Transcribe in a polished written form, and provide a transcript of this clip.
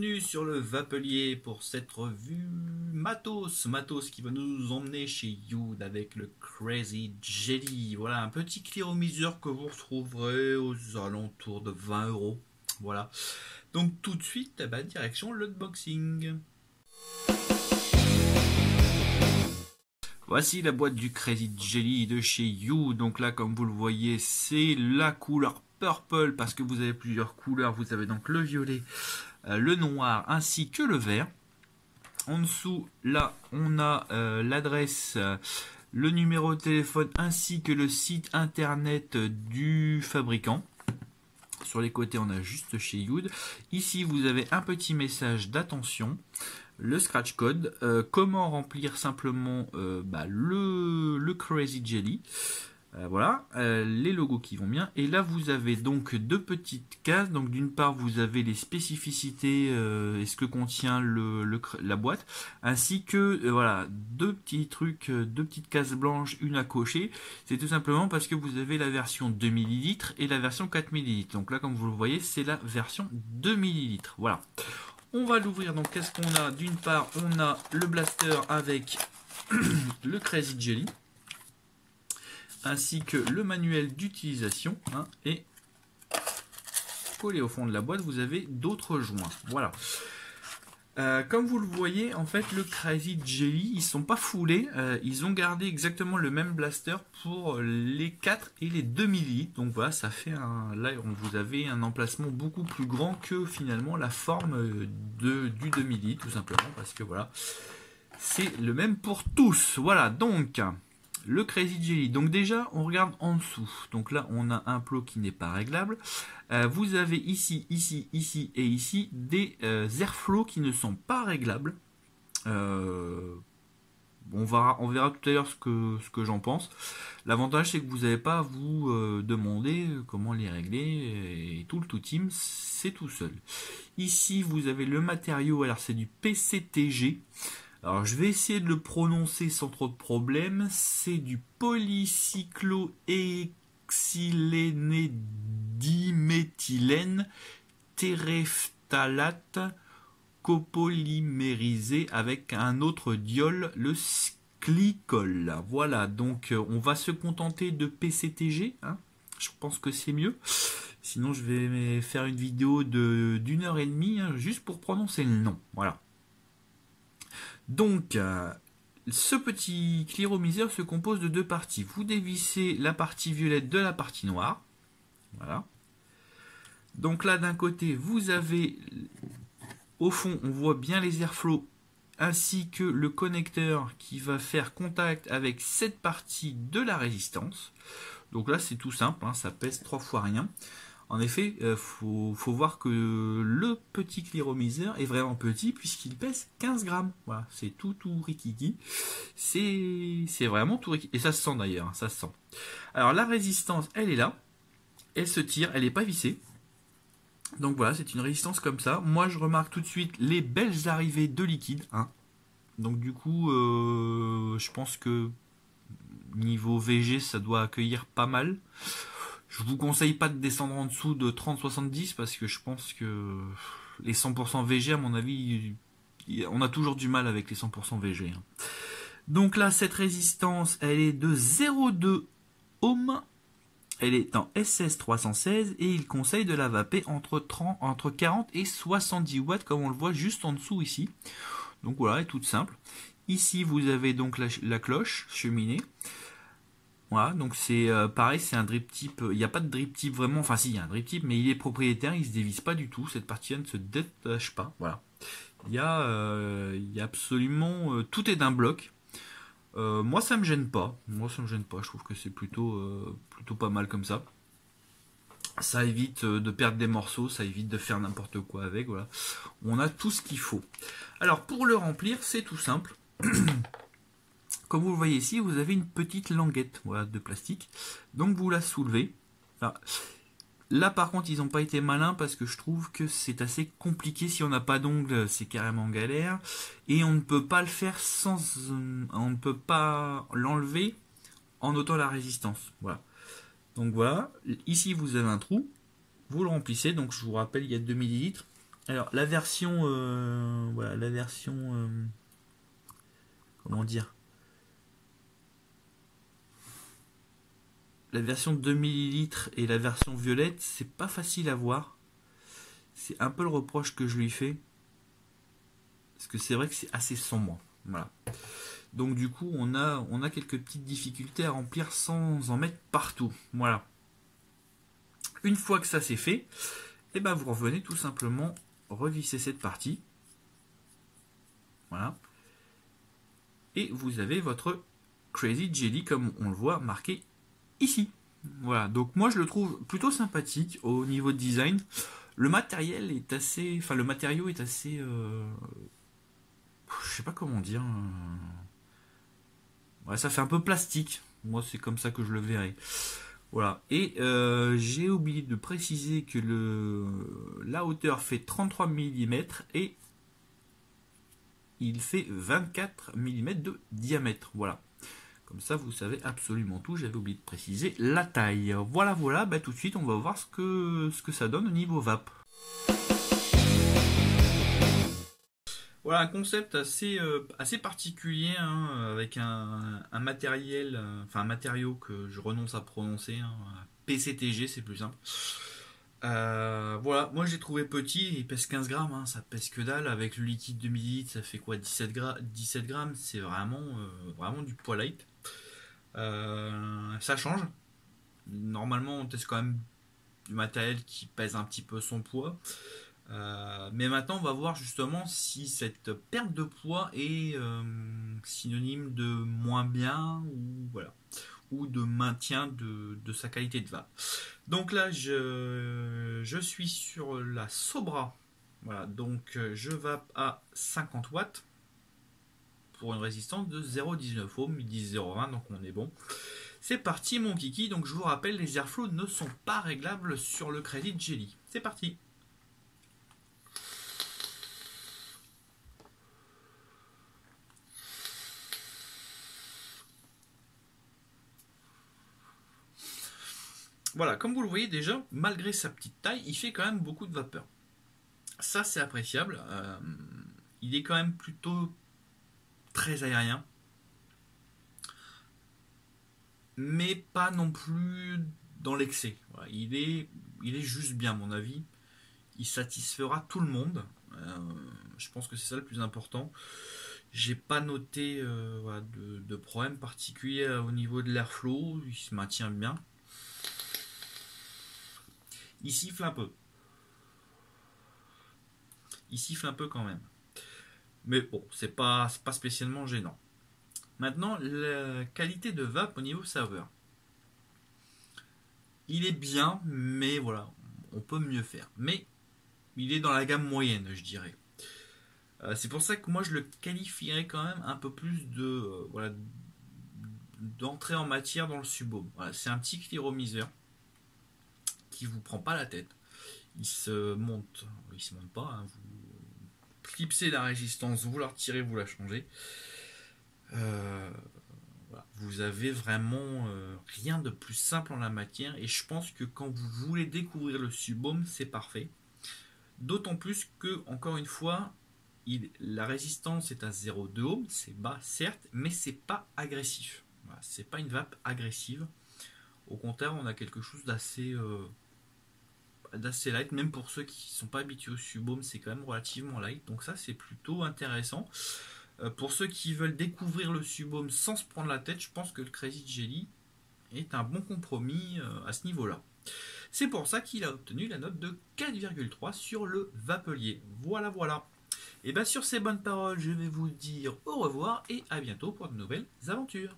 Bienvenue sur le Vapelier pour cette revue Matos qui va nous emmener chez Youd avec le Crazy Jelly. Voilà, un petit clearomiseur que vous retrouverez aux alentours de 20 €. Voilà. Donc tout de suite, direction l'unboxing. Voici la boîte du Crazy Jelly de chez You. Donc là, comme vous le voyez, c'est la couleur purple parce que vous avez plusieurs couleurs. Vous avez donc le violet, le noir ainsi que le vert. En dessous, là, on a l'adresse, le numéro de téléphone ainsi que le site internet du fabricant. Sur les côtés, on a juste chez Youd. Ici, vous avez un petit message d'attention. Le scratch code, comment remplir simplement le Crazy Jelly, voilà, les logos qui vont bien. Et là vous avez donc deux petites cases. Donc d'une part vous avez les spécificités et ce que contient la boîte, ainsi que voilà, deux petits trucs, deux petites cases blanches, une à cocher. C'est tout simplement parce que vous avez la version 2 ml et la version 4 ml. Donc là comme vous le voyez, c'est la version 2 ml. Voilà. On va l'ouvrir, donc qu'est-ce qu'on a? D'une part, on a le blaster avec le Crazy Jelly, ainsi que le manuel d'utilisation, hein, et collé au fond de la boîte, vous avez d'autres joints. Voilà. Comme vous le voyez, en fait, le Crazy Jelly, ils sont pas foulés, ils ont gardé exactement le même blaster pour les 4 et les 2 ml. Donc voilà, ça fait là, vous avez un emplacement beaucoup plus grand que finalement la forme du 2 ml, tout simplement, parce que voilà, c'est le même pour tous. Voilà, donc le Crazy Jelly. Donc déjà, on regarde en dessous. Donc là, on a un plot qui n'est pas réglable. Vous avez ici, ici, ici et ici des airflows qui ne sont pas réglables. On verra tout à l'heure ce que j'en pense. L'avantage, c'est que vous n'avez pas à vous demander comment les régler. Et tout le team, c'est tout seul. Ici, vous avez le matériau. Alors, c'est du PCTG. Alors je vais essayer de le prononcer sans trop de problème. C'est du polycyclohexylénédiméthylène terephthalate copolymérisé avec un autre diol, le glycol. Voilà, donc on va se contenter de PCTG, hein. Je pense que c'est mieux. Sinon je vais faire une vidéo d'1 heure et demie, hein, juste pour prononcer le nom. Voilà. Donc, ce petit clearomiseur se compose de deux parties. Vous dévissez la partie violette de la partie noire. Voilà. Donc là, d'un côté, vous avez, au fond, on voit bien les airflows, ainsi que le connecteur qui va faire contact avec cette partie de la résistance. Donc là, c'est tout simple, hein, ça pèse 3 fois rien. En effet, faut voir que le petit clearomiseur est vraiment petit puisqu'il pèse 15 grammes. Voilà, c'est tout rikiki. C'est vraiment tout rikiki. Et ça se sent d'ailleurs, hein, ça se sent. Alors la résistance, elle est là. Elle se tire, elle n'est pas vissée. Donc voilà, c'est une résistance comme ça. Moi, je remarque tout de suite les belles arrivées de liquide, hein. Donc du coup, je pense que niveau VG, ça doit accueillir pas mal. Je vous conseille pas de descendre en dessous de 30-70 parce que je pense que les 100% VG, à mon avis, on a toujours du mal avec les 100% VG. Hein. Donc là, cette résistance, elle est de 0,2 ohms. Elle est en SS316 et il conseille de la vaper entre 40 et 70 watts, comme on le voit juste en dessous ici. Donc voilà, elle est toute simple. Ici, vous avez donc la cloche cheminée. Voilà, donc c'est pareil, c'est un drip type. Il n'y a pas de drip type vraiment, enfin si, il y a un drip type, mais il est propriétaire, il ne se dévisse pas du tout. Cette partie-là ne se détache pas. Voilà. Il y a absolument. Tout est d'un bloc. Moi, ça me gêne pas. Je trouve que c'est plutôt pas mal comme ça. Ça évite de perdre des morceaux, ça évite de faire n'importe quoi avec. Voilà. On a tout ce qu'il faut. Alors, pour le remplir, c'est tout simple. Comme vous le voyez ici, vous avez une petite languette, voilà, de plastique. Donc vous la soulevez. Alors, là par contre, ils n'ont pas été malins parce que je trouve que c'est assez compliqué. Si on n'a pas d'ongles, c'est carrément galère. Et on ne peut pas le faire on ne peut pas l'enlever en ôtant la résistance. Voilà. Donc voilà. Ici, vous avez un trou. Vous le remplissez. Donc je vous rappelle, il y a 2 ml. Alors la version, voilà, la version, comment dire, la version 2 millilitres et la version violette, c'est pas facile à voir. C'est un peu le reproche que je lui fais. Parce que c'est vrai que c'est assez sombre. Voilà. Donc du coup, on a quelques petites difficultés à remplir sans en mettre partout. Voilà. Une fois que ça c'est fait, et ben vous revenez tout simplement revisser cette partie. Voilà. Et vous avez votre Crazy Jelly comme on le voit marqué ici. Voilà. Donc moi je le trouve plutôt sympathique au niveau de design. Le matériel est assez, enfin le matériau est assez, je sais pas comment dire. Ouais, ça fait un peu plastique. Moi, c'est comme ça que je le verrai. Voilà. Et j'ai oublié de préciser que la hauteur fait 33 mm et il fait 24 mm de diamètre. Voilà. Comme ça, vous savez absolument tout. J'avais oublié de préciser la taille. Voilà, voilà. Bah, tout de suite, on va voir ce que ça donne au niveau vape. Voilà un concept assez particulier, hein, avec un matériel, enfin un matériau que je renonce à prononcer, hein, PCTG, c'est plus simple. Voilà, moi j'ai trouvé petit, il pèse 15 grammes, hein, ça pèse que dalle. Avec le liquide de millilitres, ça fait quoi, 17 grammes, c'est vraiment du poids light. Ça change. Normalement, on teste quand même du matériel qui pèse un petit peu son poids. Mais maintenant, on va voir justement si cette perte de poids est synonyme de moins bien ou voilà, ou de maintien de sa qualité de vape. Donc là, je suis sur la Sobra. Voilà, donc je vape à 50 watts pour une résistance de 0,19 ohms. Ils disent 0,20, donc on est bon. C'est parti, mon kiki. Donc je vous rappelle, les airflows ne sont pas réglables sur le Crazy Jelly. C'est parti. Voilà, comme vous le voyez déjà, malgré sa petite taille, il fait quand même beaucoup de vapeur. Ça, c'est appréciable. Il est quand même plutôt très aérien. Mais pas non plus dans l'excès. Voilà, il est juste bien, à mon avis. Il satisfera tout le monde. Je pense que c'est ça le plus important. J'ai pas noté voilà, de problème particulier au niveau de l'airflow. Il se maintient bien. Il siffle un peu. Il siffle un peu quand même. Mais bon, c'est pas spécialement gênant. Maintenant, la qualité de vape au niveau saveur. Il est bien, mais voilà, on peut mieux faire. Mais il est dans la gamme moyenne, je dirais. C'est pour ça que moi je le qualifierais quand même un peu plus voilà, d'entrée en matière dans le subohm. Voilà, c'est un petit cliromiseur qui vous prend pas la tête. Il se monte pas. Hein, vous clipsez la résistance, vous la retirez, vous la changez. Voilà, vous avez vraiment rien de plus simple en la matière, et je pense que quand vous voulez découvrir le subohm, c'est parfait. D'autant plus que, encore une fois, la résistance est à 0,2 ohm, c'est bas certes, mais c'est pas agressif. Voilà, c'est pas une vape agressive. Au contraire, on a quelque chose d'assez light, même pour ceux qui ne sont pas habitués au subohm, c'est quand même relativement light, donc ça c'est plutôt intéressant. Pour ceux qui veulent découvrir le subohm sans se prendre la tête, je pense que le Crazy Jelly est un bon compromis à ce niveau-là. C'est pour ça qu'il a obtenu la note de 4,3 sur le Vapelier. Voilà, voilà. Et bien sur ces bonnes paroles, je vais vous dire au revoir et à bientôt pour de nouvelles aventures.